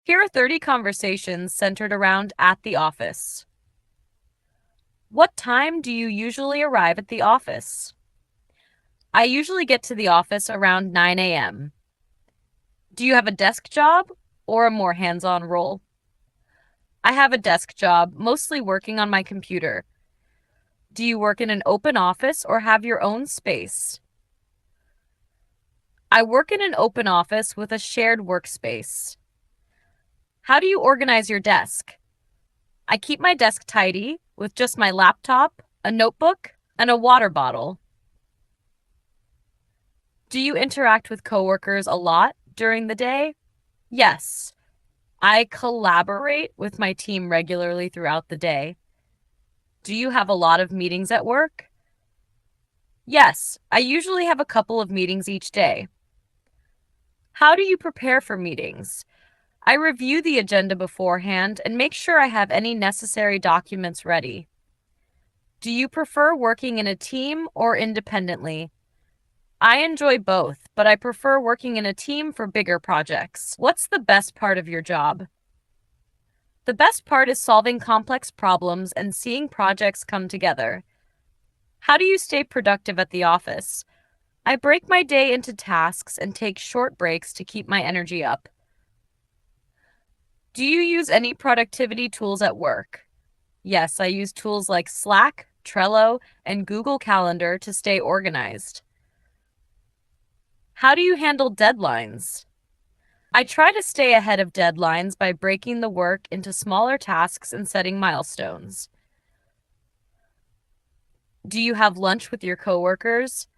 Here are 30 conversations centered around at the office. What time do you usually arrive at the office? I usually get to the office around 9 a.m. Do you have a desk job or a more hands-on role? I have a desk job, mostly working on my computer. Do you work in an open office or have your own space? I work in an open office with a shared workspace. How do you organize your desk? I keep my desk tidy with just my laptop, a notebook, and a water bottle. Do you interact with coworkers a lot during the day? Yes, I collaborate with my team regularly throughout the day. Do you have a lot of meetings at work? Yes, I usually have a couple of meetings each day. How do you prepare for meetings? I review the agenda beforehand and make sure I have any necessary documents ready. Do you prefer working in a team or independently? I enjoy both, but I prefer working in a team for bigger projects. What's the best part of your job? The best part is solving complex problems and seeing projects come together. How do you stay productive at the office? I break my day into tasks and take short breaks to keep my energy up. Do you use any productivity tools at work? Yes, I use tools like Slack, Trello, and Google Calendar to stay organized. How do you handle deadlines? I try to stay ahead of deadlines by breaking the work into smaller tasks and setting milestones. Do you have lunch with your coworkers?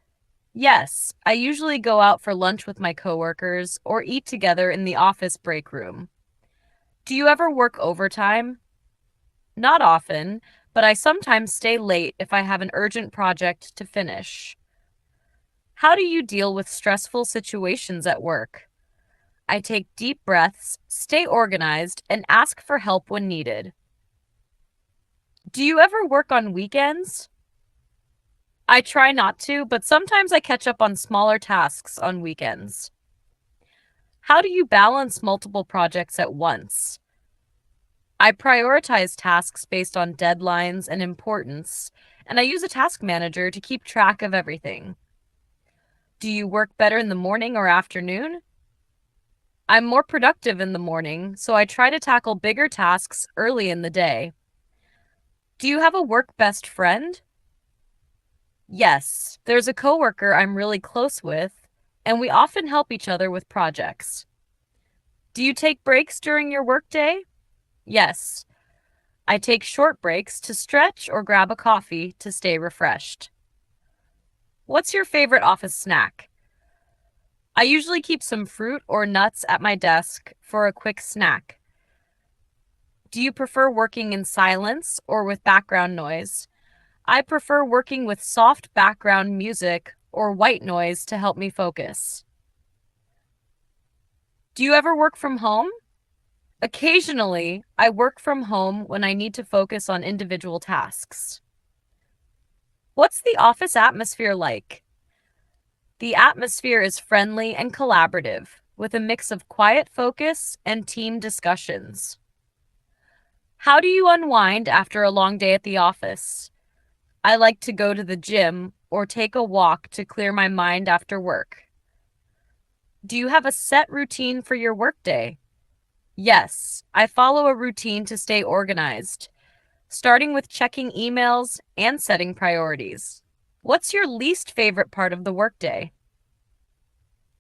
Yes, I usually go out for lunch with my coworkers or eat together in the office break room. Do you ever work overtime? Not often, but I sometimes stay late if I have an urgent project to finish. How do you deal with stressful situations at work? I take deep breaths, stay organized, and ask for help when needed. Do you ever work on weekends? I try not to, but sometimes I catch up on smaller tasks on weekends. How do you balance multiple projects at once? I prioritize tasks based on deadlines and importance, and I use a task manager to keep track of everything. Do you work better in the morning or afternoon? I'm more productive in the morning, so I try to tackle bigger tasks early in the day. Do you have a work best friend? Yes, there's a coworker I'm really close with, and we often help each other with projects. Do you take breaks during your workday? Yes, I take short breaks to stretch or grab a coffee to stay refreshed. What's your favorite office snack? I usually keep some fruit or nuts at my desk for a quick snack. Do you prefer working in silence or with background noise? I prefer working with soft background music or white noise to help me focus. Do you ever work from home? Occasionally, I work from home when I need to focus on individual tasks. What's the office atmosphere like? The atmosphere is friendly and collaborative, with a mix of quiet focus and team discussions. How do you unwind after a long day at the office? I like to go to the gym or take a walk to clear my mind after work. Do you have a set routine for your workday? Yes, I follow a routine to stay organized, starting with checking emails and setting priorities. What's your least favorite part of the workday?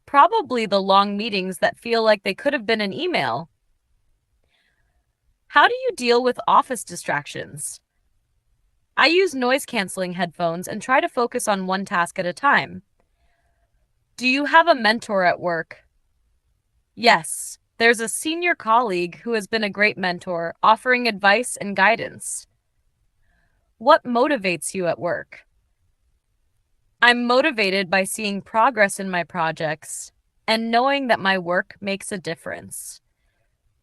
Probably the long meetings that feel like they could have been an email. How do you deal with office distractions? I use noise-canceling headphones and try to focus on one task at a time. Do you have a mentor at work? Yes, there's a senior colleague who has been a great mentor, offering advice and guidance. What motivates you at work? I'm motivated by seeing progress in my projects and knowing that my work makes a difference.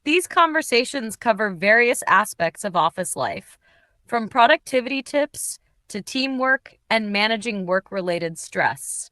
These conversations cover various aspects of office life, from productivity tips to teamwork and managing work-related stress.